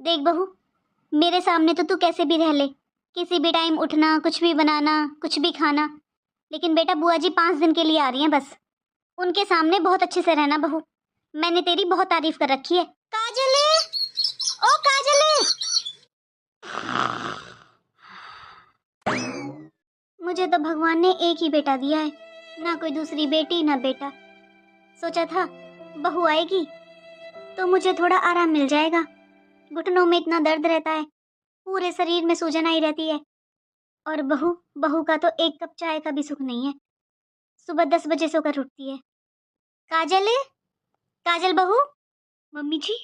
देख बहू, मेरे सामने तो तू कैसे भी रह ले, किसी भी टाइम उठना, कुछ भी बनाना, कुछ भी खाना। लेकिन बेटा बुआ जी 5 दिन के लिए आ रही हैं बस। उनके सामने बहुत अच्छे से रहना बहू। मैंने तेरी बहुत तारीफ कर रखी है। काजले, ओ काजले। मुझे तो भगवान ने एक ही बेटा दिया है, ना कोई दूसरी बेटी ना बेटा। सोचा था बहू आएगी तो मुझे थोड़ा आराम मिल जाएगा। घुटनों में इतना दर्द रहता है, पूरे शरीर में सूजन आई रहती है। और बहू बहू का तो एक कप चाय का भी सुख नहीं है। सुबह 10 बजे सोकर उठती है। काजल, काजल बहू। मम्मी जी।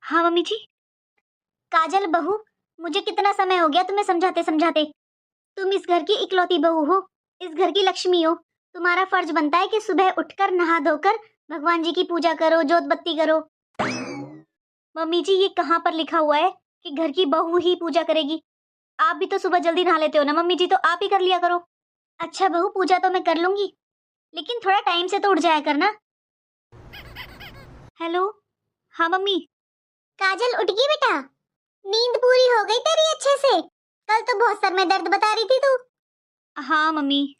हाँ मम्मी जी। काजल बहू, मुझे कितना समय हो गया तुम्हें समझाते समझाते। तुम इस घर की इकलौती बहू हो, इस घर की लक्ष्मी हो। तुम्हारा फर्ज बनता है कि सुबह उठकर नहा धोकर भगवान जी की पूजा करो, जोत बत्ती करो। मम्मी जी, ये कहाँ पर लिखा हुआ है कि घर की बहू ही पूजा करेगी? आप भी तो सुबह जल्दी नहा लेते हो ना मम्मी जी, तो आप ही कर लिया करो। अच्छा बहू, पूजा तो मैं कर लूंगी, लेकिन थोड़ा टाइम से तो उठ जाया करना। हेलो। हाँ मम्मी। काजल उठ गई बेटा? नींद पूरी हो गई तेरी अच्छे से? कल तो बहुत सर में दर्द बता रही थी तू। हाँ मम्मी।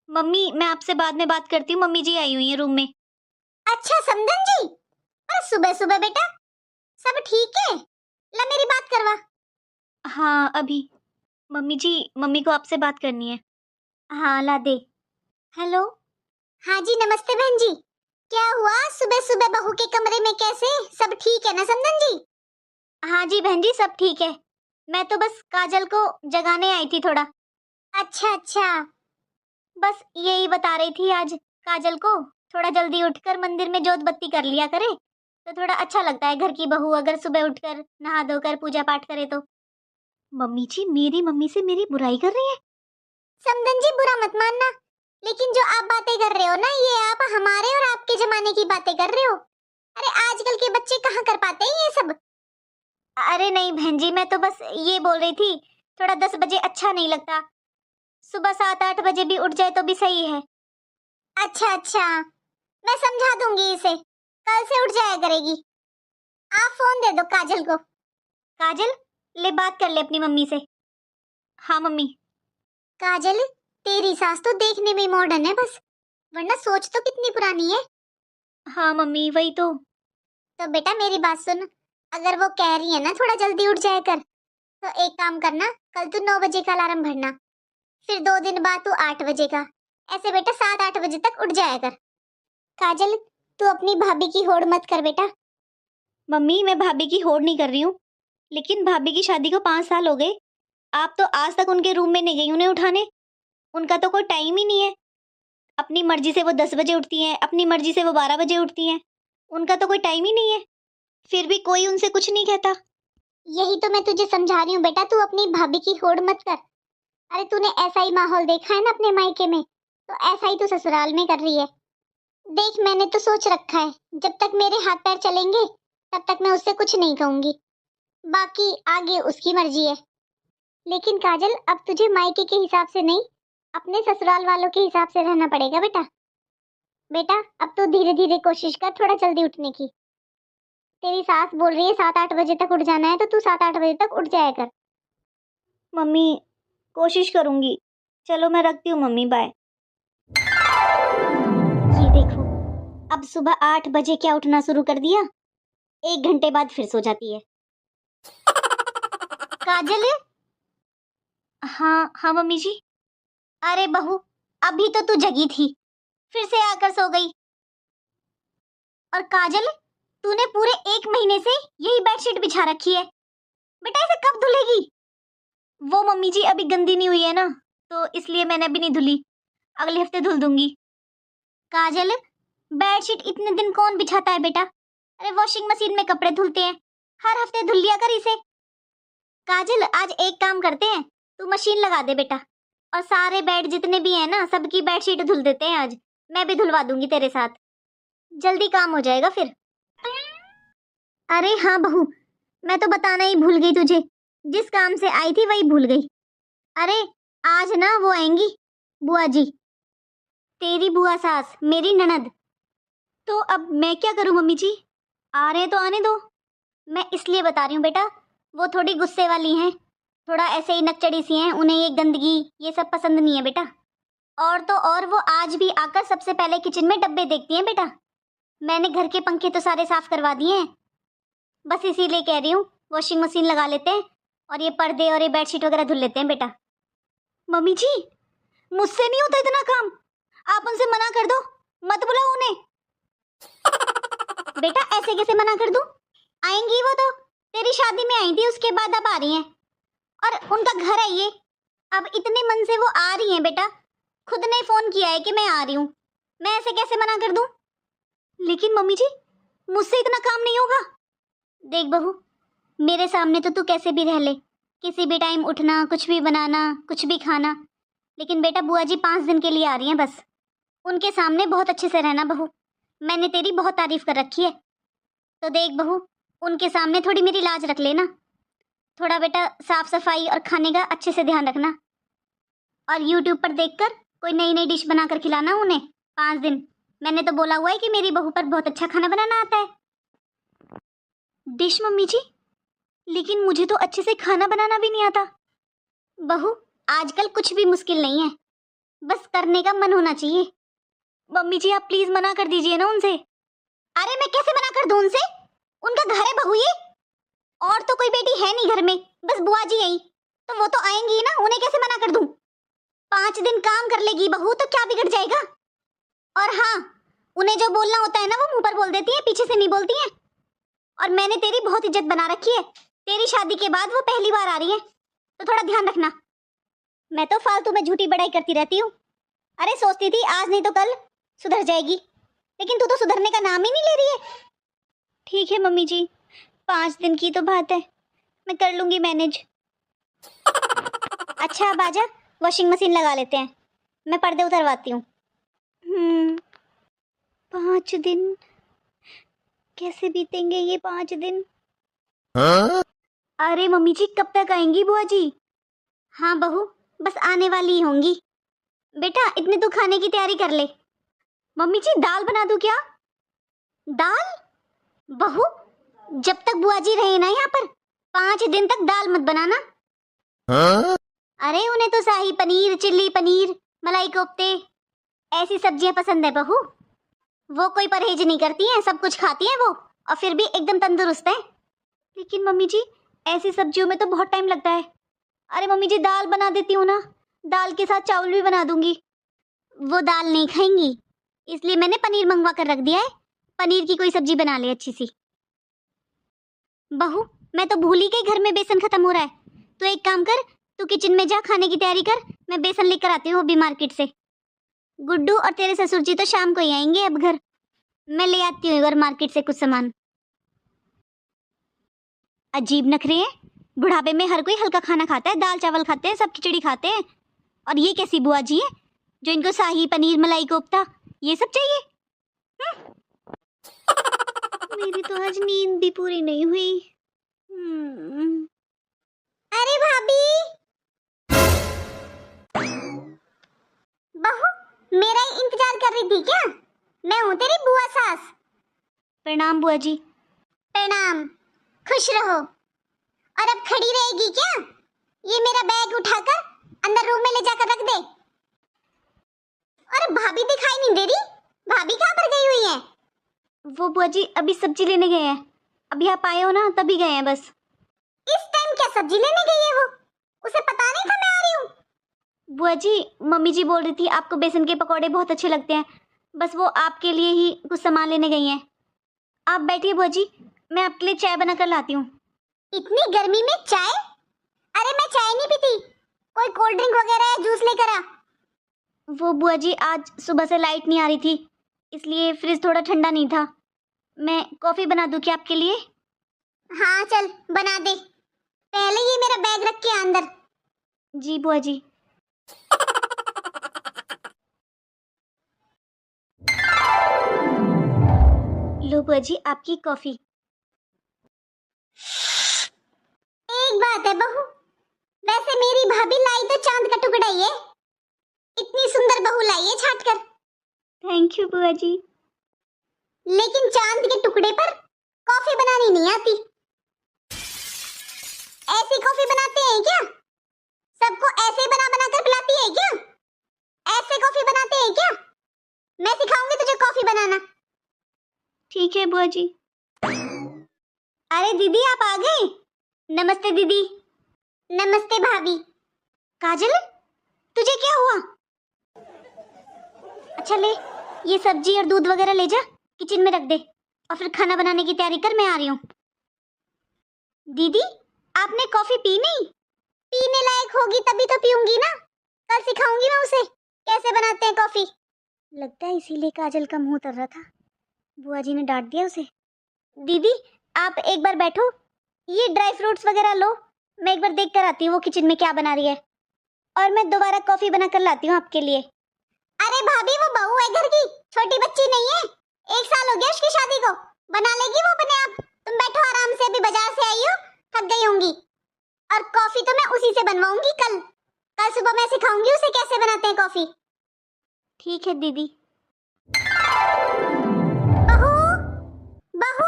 मम्मी मैं आपसे बाद में बात करती हूँ, मम्मी जी आई हुई है रूम में। अच्छा समधन जी, अरे सुबह सुबह बेटा, सब ठीक है? ला मेरी बात करवा। हाँ अभी। मम्मी जी, मम्मी को आपसे बात करनी है। हाँ ला दे। हेलो। हाँ जी नमस्ते बहन जी। क्या हुआ सुबह सुबह बहू के कमरे में कैसे? सब ठीक है ना समधन जी? हाँ जी बहन जी, सब ठीक है। मैं तो बस काजल को जगाने आई थी थोड़ा। अच्छा अच्छा, बस यही बता रही थी आज काजल को थोड़ा जल्दी उठकर मंदिर में जोत बत्ती कर लिया करे, तो थोड़ा अच्छा लगता है घर की बहू अगर सुबह उठकर नहा धोकर पूजा पाठ करे तो। मम्मी जी, मेरी मम्मी से मेरी बुराई कर रही है? समधन जी बुरा मत मानना, लेकिन जो आप बातें कर रहे हो ना, ये आप हमारे और आपके जमाने की बातें कर रहे हो। अरे आजकल के बच्चे कहाँ कर पाते हैं ये सब। अरे नहीं बहन जी, मैं तो बस ये बोल रही थी, थोड़ा 10 बजे अच्छा नहीं लगता। सुबह 7-8 बजे भी उठ जाए तो भी सही है। अच्छा अच्छा, मैं समझा दूंगी इसे, कल से उठ जाया करेगी। आप फोन दे दो काजल को। काजल, ले बात कर ले अपनी मम्मी से। हाँ मम्मी। काजल, तेरी सास तो देखने में मॉडर्न है बस, वरना सोच तो कितनी पुरानी है। हाँ मम्मी वही तो बेटा मेरी बात सुन, अगर वो कह रही है ना थोड़ा जल्दी उठ जाया कर, तो एक काम करना, कल तू 9 बजे का अलार्म भरना, फिर 2 दिन बाद तू 8 बजे का, ऐसे बेटा 7-8 बजे तक उठ जाया कर। काजल, तू अपनी भाभी की होड़ मत कर बेटा। मम्मी मैं भाभी की होड़ नहीं कर रही हूँ, लेकिन भाभी की शादी को 5 साल हो गए। आप तो आज तक उनके रूम में नहीं गई उन्हें उठाने। उनका तो कोई टाइम ही नहीं है। अपनी मर्जी से वो 10 बजे उठती हैं, अपनी मर्जी से वो 12 बजे उठती हैं। उनका तो कोई टाइम ही नहीं है, फिर भी कोई उनसे कुछ नहीं कहता। यही तो मैं तुझे समझा रही हूँ बेटा, तू अपनी भाभी की होड़ मत कर। अरे तूने ऐसा ही माहौल देखा है ना अपने मायके में, तो ऐसा ही तू ससुराल में कर रही है। देख मैंने तो सोच रखा है, जब तक मेरे हाथ पैर चलेंगे तब तक मैं उससे कुछ नहीं कहूंगी, बाकी आगे उसकी मर्जी है। लेकिन काजल, अब तुझे मायके के हिसाब से नहीं, अपने ससुराल वालों के हिसाब से रहना पड़ेगा बेटा। बेटा अब तो धीरे धीरे कोशिश कर थोड़ा जल्दी उठने की। तेरी सास बोल रही है 7-8 बजे तक उठ जाना है, तो तू 7-8 बजे तक उठ जाया कर। मम्मी कोशिश करूंगी। चलो मैं रखती हूँ मम्मी, बाय। ये देखो, अब सुबह 8 बजे क्या उठना शुरू कर दिया, 1 घंटे बाद फिर सो जाती है। काजल। हाँ हाँ मम्मी जी। अरे बहू, अभी तो तू जगी थी, फिर से आकर सो गई। और काजल, तूने पूरे 1 महीने से यही बेडशीट बिछा रखी है, बेटा इसे कब धुलेगी? वो मम्मी जी अभी गंदी नहीं हुई है ना, तो इसलिए मैंने अभी नहीं धुली, अगले हफ्ते धुल दूंगी। काजल, बेडशीट इतने दिन कौन बिछाता है बेटा? अरे वॉशिंग मशीन में कपड़े धुलते हैं, हर हफ्ते धुल लिया कर इसे। काजल आज एक काम करते हैं, तू मशीन लगा दे बेटा, और सारे बेड जितने भी हैं ना सबकी बेडशीट धुल देते हैं आज। मैं भी धुलवा दूंगी तेरे साथ, जल्दी काम हो जाएगा फिर। अरे हाँ बहू, मैं तो बताना ही भूल गई तुझे, जिस काम से आई थी वही भूल गई। अरे आज ना वो आएंगी, बुआ जी, तेरी बुआ सास, मेरी ननद। तो अब मैं क्या करूं मम्मी जी? आ रहे तो आने दो, मैं इसलिए बता रही हूँ बेटा, वो थोड़ी गुस्से वाली हैं, थोड़ा ऐसे ही नकचड़ी सी हैं, उन्हें ये गंदगी ये सब पसंद नहीं है बेटा। और तो और वो आज भी आकर सबसे पहले किचन में डब्बे देखती हैं बेटा। मैंने घर के पंखे तो सारे साफ करवा दिए हैं, बस इसीलिए कह रही हूँ वॉशिंग मशीन लगा लेते हैं और ये पर्दे और ये बेडशीट वगैरह धुल लेते हैं बेटा। मम्मी जी, मुझसे नहीं होता इतना काम, आप उनसे मना कर दो, मत बुलाओ उन्हें। बेटा ऐसे कैसे मना कर दूं? आएंगी वो तो, तेरी शादी में आई थी, उसके बाद अब आ रही हैं, और उनका घर है ये। अब इतने मन से वो आ रही हैं बेटा, खुद ने फोन किया है कि मैं आ रही हूँ, मैं ऐसे कैसे मना कर दूं? लेकिन मम्मी जी, मुझसे इतना काम नहीं होगा। देख बहू, मेरे सामने तो तू कैसे भी रह ले, किसी भी टाइम उठना, कुछ भी बनाना, कुछ भी खाना, लेकिन बेटा बुआ जी 5 दिन के लिए आ रही हैं बस, उनके सामने बहुत अच्छे से रहना बहू। मैंने तेरी बहुत तारीफ कर रखी है, तो देख बहू, उनके सामने थोड़ी मेरी लाज रख लेना, थोड़ा बेटा साफ सफाई और खाने का अच्छे से ध्यान रखना, और यूट्यूब पर देखकर कोई नई नई डिश बनाकर खिलाना उन्हें 5 दिन। मैंने तो बोला हुआ है कि मेरी बहू पर बहुत अच्छा खाना बनाना आता है। डिश मम्मी जी, लेकिन मुझे तो अच्छे से खाना बनाना भी नहीं आता। बहू, आजकल कुछ भी मुश्किल नहीं है, बस करने का मन होना चाहिए। मम्मी जी आप प्लीज मना कर दीजिए ना उनसे। अरे मैं कैसे मना कर दूं उनसे? उनका घर है बहू ये, और तो कोई बेटी है नहीं घर में, बस बुआ जी आई, तो वो तो आएंगी ही ना, उन्हें कैसे मना कर दूं? 5 दिन काम कर लेगी बहू तो क्या बिगड़ जाएगा? और हाँ, उन्हें जो बोलना होता है ना वो मुंह पर बोल देती है, पीछे से नहीं बोलती है। और मैंने तेरी बहुत इज्जत बना रखी है, तेरी शादी के बाद वो पहली बार आ रही है, तो थोड़ा ध्यान रखना। मैं तो फालतू में झूठी बड़ाई करती रहती हूँ। अरे सोचती थी आज नहीं तो कल सुधर जाएगी, लेकिन तू तो सुधरने का नाम ही नहीं ले रही है। ठीक है मम्मी जी, 5 दिन की तो बात है, मैं कर लूंगी मैनेज। अच्छा अब आजा, वॉशिंग मशीन लगा लेते हैं, मैं पर्दे उतरवाती हूँ। 5 दिन कैसे बीतेंगे ये 5 दिन? हाँ? अरे मम्मी जी कब तक आएंगी बुआ जी? हाँ बहू, बस आने वाली ही होंगी। बेटा इतने तू खाने की तैयारी कर ले। मम्मी जी दाल बना दूं क्या? दाल? बहू, जब तक बुआ जी रहे ना यहाँ पर 5 दिन तक दाल मत बनाना। हाँ? अरे उन्हें तो शाही पनीर, चिल्ली पनीर, मलाई कोफ्ते, ऐसी सब्जियां पसंद है बहू। वो कोई परहेज नहीं करती हैं, सब कुछ खाती हैं वो, और फिर भी एकदम तंदुरुस्त है। लेकिन मम्मी जी ऐसी सब्जियों में तो बहुत टाइम लगता है। अरे मम्मी जी दाल बना देती हूँ ना, दाल के साथ चावल भी बना दूंगी। वो दाल नहीं खाएंगी, इसलिए मैंने पनीर मंगवा कर रख दिया है, पनीर की कोई सब्जी बना ले अच्छी सी। बहू मैं तो भूल ही गई घर में बेसन खत्म हो रहा है, तो एक काम कर, तू किचन में जा, खाने की तैयारी कर, मैं बेसन लेकर आती हूँ अभी मार्केट से। गुड्डू और तेरे ससुर जी तो शाम को ही आएंगे अब घर, मैं ले आती हूँ एक बार मार्केट से कुछ सामान। अजीब नखरे हैं, बुढ़ापे में हर कोई हल्का खाना खाता है, दाल चावल खाते हैं, सब खिचड़ी खाते हैं, और ये कैसी बुआ जी है जो इनको शाही पनीर, मलाई कोफ्ता ये सब चाहिए? मेरी तो आज नींद भी पूरी नहीं हुई। अरे भाभी, बहू मेरा ही इंतजार कर रही थी क्या? मैं हूँ तेरी बुआ सास। प्रणाम बुआ जी। प्रणाम, खुश रहो। और अब खड़ी रहेगी क्या? ये मेरा बैग उठाकर अंदर रूम में ले जाकर रख दे। और भाभी दिखाई नहीं दे रही, भाभी कहाँ पर गई हुई है? वो बुआ जी अभी सब्जी लेने गए हैं, अभी आप आए हो ना तभी गए हैं बस। इस टाइम क्या सब्जी लेने गई है वो? उसे पता नहीं था मैं आ रही हूँ? बुआ जी मम्मी जी बोल रही थी आपको बेसन के पकौड़े बहुत अच्छे लगते हैं, बस वो आपके लिए ही कुछ सामान लेने गई हैं। आप बैठिए बुआ जी, मैं आपके लिए चाय बनाकर लाती हूँ। इतनी गर्मी में चाय? अरे मैं चाय नहीं पीती, कोई कोल्ड ड्रिंक वगैरह या जूस लेकर आ। वो बुआ जी आज सुबह से लाइट नहीं आ रही थी, इसलिए फ्रिज थोड़ा ठंडा नहीं था, मैं कॉफी बना दूं क्या आपके लिए? हाँ चल बना दे, पहले ये मेरा बैग रख के अंदर। जी बुआ जी। लो बुआ जी आपकी कॉफी। एक बात है बहू, वैसे मेरी भाभी लाई तो चांद का टुकड़ा ही है, इतनी सुंदर बहू लाई है छाट कर। थैंक यू बुआ जी। लेकिन चांद के टुकड़े पर कॉफी बनानी नहीं आती, ऐसी कॉफी बनाते हैं क्या? सबको ऐसे ही बना बना कर पिलाती है क्या? ऐसे कॉफी बनाते हैं क्या? मैं सिखाऊंगी तुझे कॉफी बनाना। ठीक है बुआ जी। अरे दीदी आप आ गए। नमस्ते दीदी। नमस्ते भाभी। काजल तुझे क्या हुआ? अच्छा ले, ये सब्जी और दूध वगैरह ले जा, किचन में रख दे और फिर खाना बनाने की तैयारी कर, मैं आ रही हूँ। दीदी आपने कॉफी पी नहीं? पीने लायक होगी तभी तो पीऊंगी ना, कल सिखाऊंगी मैं उसे कैसे बनाते हैं कॉफी। लगता है इसीलिए काजल का मुंह उतर रहा था, बुआ जी ने डांट दिया उसे। दीदी आप एक बार बैठो, ये ड्राई फ्रूट्स वगैरह लो, मैं एक बार देख कर आती हूँ वो किचन में क्या बना रही है, और मैं दोबारा कॉफी बना कर लाती हूँ आपके लिए। अरे भाभी वो बहू है घर की, छोटी बच्ची नहीं है, 1 साल हो गया उसकी शादी को, बना लेगी वो अपने आप। तुम बैठो आराम से, अभी बाजार से आई हो, थक गई होंगी। और कॉफी तो मैं उसी से बनवाऊंगी कल सुबह मैं सिखाऊंगी उसे कैसे बनाते हैं कॉफी। ठीक है दीदी। बहू बहू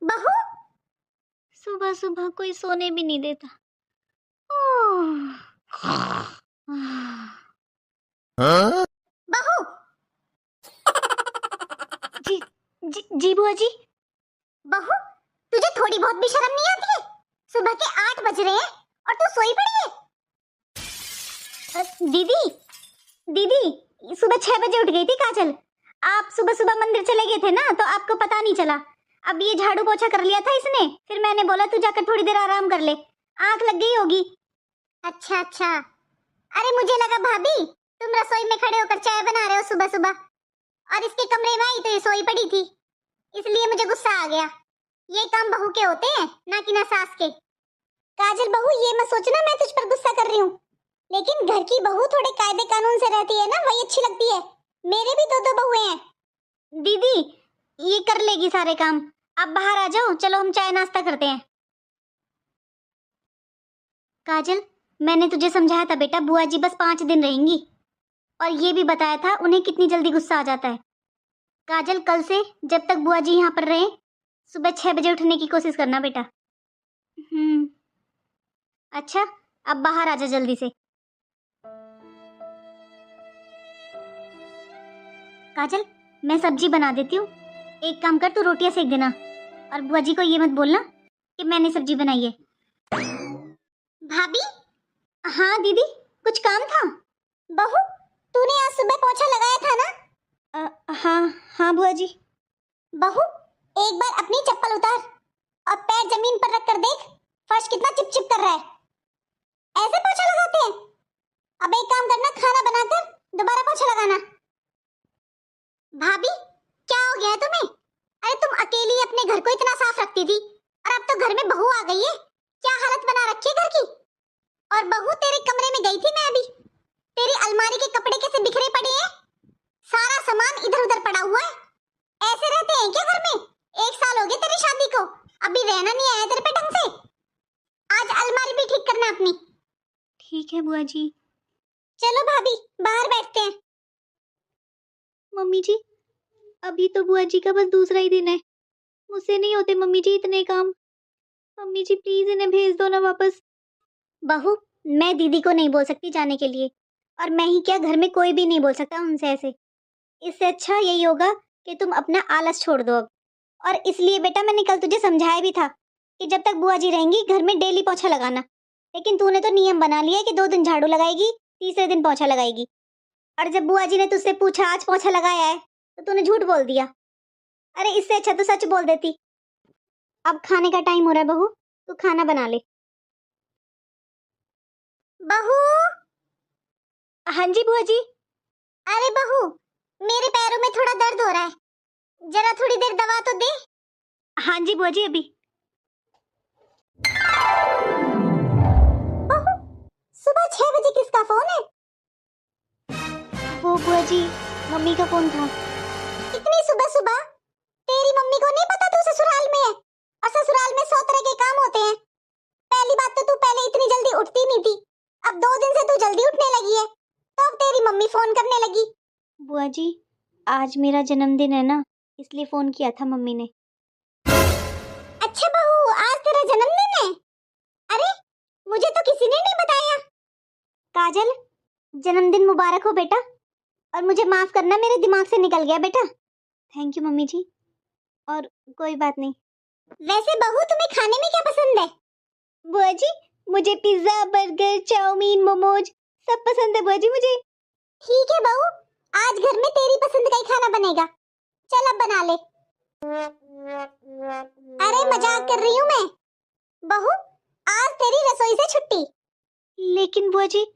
बहू, सुबह सुबह कोई सोने भी नहीं देता। बहू। जी बुआ जी। बहू तुझे थोड़ी बहुत भी शर्म नहीं आती है? सुबह के 8 बज रहे हैं और तू सोई पड़ी है। दीदी दीदी सुबह 6 बजे उठ गई थी काजल। आप सुबह सुबह मंदिर चले गए थे ना, तो आपको पता नहीं चला। अब ये झाड़ू पोछा कर लिया था इसने, फिर मैंने बोला तू जाकर थोड़ी देर आराम कर ले, आंख लग गई होगी। अच्छा अच्छा, अरे मुझे लगा भाभी तुम रसोई में खड़े होकर चाय बना रहे हो सुबह सुबह, और इसके कमरे में आई तो ये सोई पड़ी थी, इसलिए मुझे गुस्सा आ गया। ये काम बहू के होते हैं ना कि ना सास के। काजल बहू ये मत सोचना मैं तुझ पर गुस्सा कर रही हूँ, लेकिन घर की बहू थोड़े कायदे कानून से रहती है ना, वही अच्छी लगती है। मेरे भी 2 बहुएं हैं। दीदी ये कर लेगी सारे काम, आप बाहर आ जाओ, चलो हम चाय नाश्ता करते हैं। काजल मैंने तुझे समझाया था बेटा, बुआ जी बस 5 दिन रहेंगी, और ये भी बताया था उन्हें कितनी जल्दी गुस्सा आ जाता है। काजल कल से जब तक बुआ जी यहाँ पर रहे, सुबह 6 बजे उठने की कोशिश करना बेटा। अच्छा अब बाहर आ जा जल्दी से। काजल मैं सब्जी बना देती हूँ, एक काम कर तू रोटियां सेक देना, और बुआ जी को ये मत बोलना कि मैंने सब्जी बनाई है। भाभी। हाँ दीदी कुछ काम था? बहू तूने आज सुबह पोछा लगाया था ना? हाँ हाँ बुआ जी। बहू एक बार अपनी चप्पल उतार और पैर जमीन पर रख कर देख, फर्श कितना चिपचिप कर रहा है। ऐसे पोछा लगाते हैं? अब एक काम करना, खाना बनाकर दोबारा पोछा लगाना। भाभी क्या हो गया तुम्हें? अरे तुम अकेली अपने घर को इतना साफ रखती थी, और अब तो घर में बहू आ गई है, क्या हालत बना रखी है घर की। और बहू तेरे कमरे में गई थी मैं अभी, तेरी अलमारी के कपड़े कैसे बिखरे पड़े हैं, सारा सामान इधर उधर पड़ा हुआ है। ऐसे रहते हैं क्या घर में? 1 साल हो गए तेरी शादी को, अभी रहना नहीं आया तेरे पे ढंग से। आज अलमारी भी ठीक करना अपनी। ठीक है बुआ जी। चलो भाभी बाहर बैठते हैं। मम्मी जी अभी तो बुआ जी का बस दूसरा ही दिन है, मुझसे नहीं होते मम्मी जी इतने काम, मम्मी जी प्लीज इन्हें भेज दो ना वापस। बहू मैं दीदी को नहीं बोल सकती जाने के लिए, और मैं ही क्या घर में कोई भी नहीं बोल सकता उनसे ऐसे। इससे अच्छा यही होगा कि तुम अपना आलस छोड़ दो अब। और इसलिए बेटा मैंने कल तुझे समझाया भी था कि जब तक बुआ जी रहेंगी घर में डेली पोछा लगाना, लेकिन तूने तो नियम बना लिया कि 2 दिन झाड़ू लगाएगी, तीसरे दिन पोछा लगाएगी। और जब बुआ जी ने तुझसे पूछा आज पोछा लगाया है, तो तूने झूठ बोल दिया। अरे इससे अच्छा तो सच बोल देती। अब खाने का टाइम हो रहा है बहू, तू खाना बना ले। बहू। हाँ जी बुआ जी। अरे बहू मेरे पैरों में थोड़ा दर्द हो रहा है, जरा थोड़ी देर दवा तो दे। हाँ जी बुआ जी अभी। बहू सुबह 6 बजे किसका फोन है? वो बुआ जी मम्मी का फोन था। इतनी सुबह सुबह? तेरी मम्मी को नहीं पता तू ससुराल में है, और ससुराल में 100 तरह के काम होते हैं। पहली बात तो तू पहले इतनी जल्दी उठती नहीं थी, अब 2 दिन से तू जल्दी उठने लगी है, तो अब तेरी मम्मी फोन करने लगी। बुआ जी आज मेरा जन्मदिन है ना, इसलिए फोन किया था मम्मी ने। अच्छा बहू आज तेरा जन्मदिन है? काजल, जन्मदिन मुबारक हो बेटा। और मुझे माफ करना, मेरे दिमाग से निकल गया बेटा। थैंक यू मम्मी जी। और कोई बात नहीं। वैसे बहू, तुम्हें खाने में क्या पसंद है? बुआ जी, मुझे पिज्जा, बर्गर, चाउमीन, मोमोज सब पसंद है बुआ जी मुझे। ठीक है बहू, आज घर में तेरी पसंद का ही खाना बनेगा। चल अब बना ले। अरे मजाक कर रही हूँ मैं। बहू, आज तेरी रसोई से छुट्टी। लेकिन बुआ जी,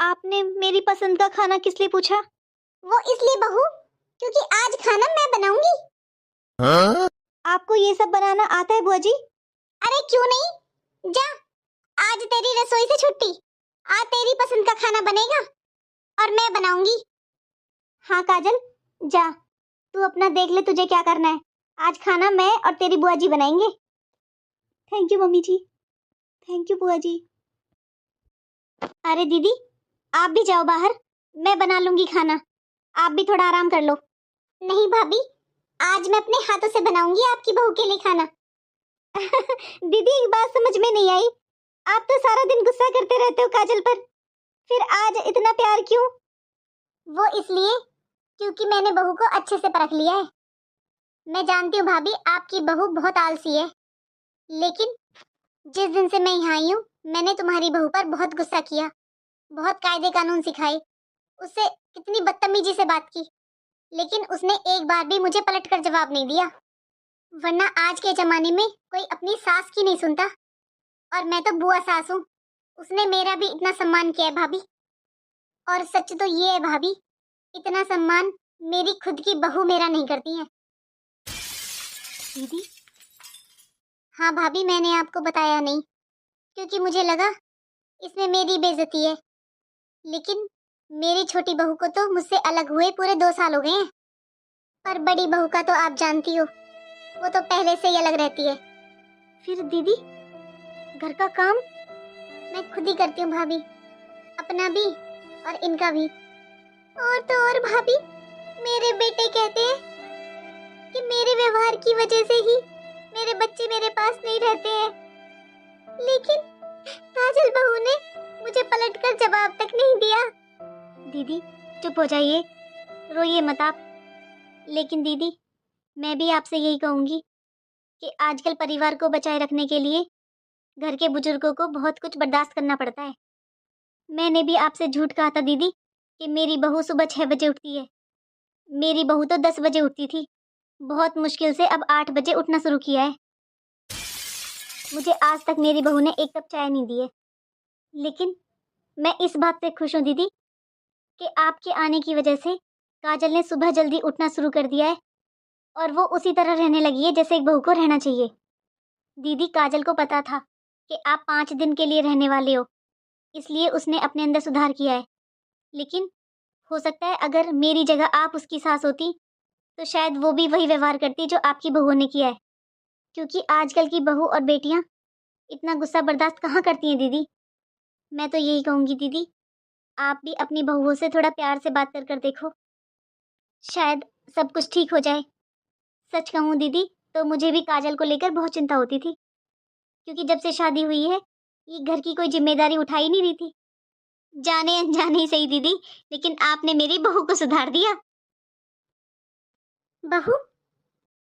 आपने मेरी पसंद का खाना किस लिए पूछा? वो इसलिए बहू, क्योंकि आज खाना मैं बनाऊंगी। हाँ? आपको ये सब बनाना आता है बुआ जी? अरे क्यों नहीं, जा, आज तेरी रसोई से छुट्टी। आज तेरी पसंद का खाना बनेगा और मैं बनाऊंगी। हाँ काजल, जा, तू अपना देख ले तुझे क्या करना है। आज खाना मैं और तेरी बुआ जी बनाएंगे। थैंक यू मम्मी जी। थैंक यू बुआ जी। अरे दीदी, आप भी जाओ बाहर, मैं बना लूंगी खाना। आप भी थोड़ा आराम कर लो। नहीं भाभी, आज मैं अपने हाथों से बनाऊंगी आपकी बहू के लिए खाना। दीदी, एक बात समझ में नहीं आई, आप तो सारा दिन गुस्सा करते रहते हो काजल पर, फिर आज इतना प्यार क्यों? वो इसलिए क्योंकि मैंने बहू को अच्छे से परख लिया है। मैं जानती हूँ भाभी, आपकी बहू बहुत आलसी है, लेकिन जिस दिन से मैं यहाँ आई हूँ, मैंने तुम्हारी बहू पर बहुत गुस्सा किया, बहुत कायदे कानून सिखाए, उससे कितनी बदतमीजी से बात की, लेकिन उसने एक बार भी मुझे पलट कर जवाब नहीं दिया। वरना आज के जमाने में कोई अपनी सास की नहीं सुनता, और मैं तो बुआ सास हूँ, उसने मेरा भी इतना सम्मान किया है भाभी। और सच तो ये है भाभी, इतना सम्मान मेरी खुद की बहू मेरा नहीं करती है। दीदी? हाँ भाभी, मैंने आपको बताया नहीं, क्योंकि मुझे लगा इसमें मेरी बेइज्जती है, लेकिन मेरी छोटी बहू को तो मुझसे अलग हुए पूरे 2 साल हो गए हैं। पर बड़ी बहू का तो आप जानती हो, वो तो पहले से ही अलग रहती है। फिर दीदी, घर का काम मैं खुद ही करती हूँ भाभी, अपना भी और इनका भी। और तो और भाभी, मेरे बेटे कहते हैं कि मेरे व्यवहार की वजह से ही मेरे बच्चे मेरे पास नहीं रहते हैं, लेकिन काजल बहू ने मुझे पलटकर जवाब तक नहीं दिया। दीदी चुप हो जाइए, रोइए मत आप। लेकिन दीदी, मैं भी आपसे यही कहूँगी कि आजकल परिवार को बचाए रखने के लिए घर के बुजुर्गों को बहुत कुछ बर्दाश्त करना पड़ता है। मैंने भी आपसे झूठ कहा था दीदी कि मेरी बहू सुबह 6 बजे उठती है। मेरी बहू तो 10 बजे उठती थी, बहुत मुश्किल से अब 8 बजे उठना शुरू किया है। मुझे आज तक मेरी बहू ने एक कप चाय नहीं दी है, लेकिन मैं इस बात से खुश हूँ दीदी कि आपके आने की वजह से काजल ने सुबह जल्दी उठना शुरू कर दिया है, और वो उसी तरह रहने लगी है जैसे एक बहू को रहना चाहिए। दीदी, काजल को पता था कि आप 5 दिन के लिए रहने वाले हो, इसलिए उसने अपने अंदर सुधार किया है। लेकिन हो सकता है अगर मेरी जगह आप उसकी सास होती तो शायद वो भी वही व्यवहार करती जो आपकी बहू ने किया है, क्योंकि आजकल की बहू और बेटियां इतना गुस्सा बर्दाश्त कहाँ करती हैं दीदी। मैं तो यही कहूँगी दीदी, आप भी अपनी बहुओं से थोड़ा प्यार से बात कर कर देखो, शायद सब कुछ ठीक हो जाए। सच कहूँ दीदी, तो मुझे भी काजल को लेकर बहुत चिंता होती थी, क्योंकि जब से शादी हुई है ये घर की कोई जिम्मेदारी उठा ही नहीं रही थी। जाने अनजाने ही सही दीदी, लेकिन आपने मेरी बहू को सुधार दिया। बहू,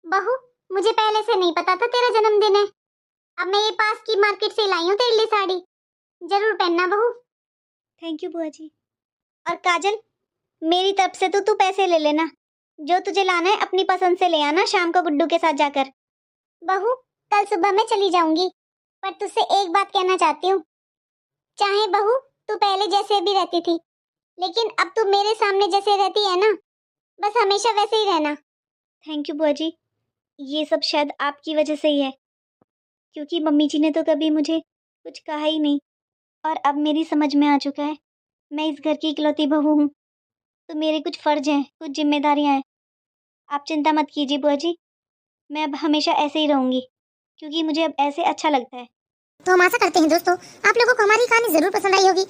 बहू, मुझे पहले से नहीं पता था तेरा जन्मदिन है। अब मैं ये पास की मार्केट से लाई हूँ तेरे लिए साड़ी, जरूर पहनना बहू। थैंक यू बुआ जी। और काजल, मेरी तरफ से तो तू पैसे ले लेना, जो तुझे लाना है अपनी पसंद से ले आना शाम को गुड्डू के साथ जाकर। बहू, कल सुबह मैं चली जाऊंगी, पर तुझसे एक बात कहना चाहती हूँ। चाहे बहू तू पहले जैसे भी रहती थी, लेकिन अब तू मेरे सामने जैसे रहती है ना, बस हमेशा वैसे ही रहना। थैंक यू बुआ जी, ये सब शायद आपकी वजह से ही है, क्योंकि मम्मी जी ने तो कभी मुझे कुछ कहा ही नहीं, और अब मेरी समझ में आ चुका है मैं इस घर की इकलौती बहू हूँ, तो मेरे कुछ फ़र्ज हैं, कुछ जिम्मेदारियाँ हैं। आप चिंता मत कीजिए बुआ जी, मैं अब हमेशा ऐसे ही रहूँगी, क्योंकि मुझे अब ऐसे अच्छा लगता है। तो हम आशा करते हैं दोस्तों, आप लोगों को हमारी कहानी जरूर पसंद आई होगी।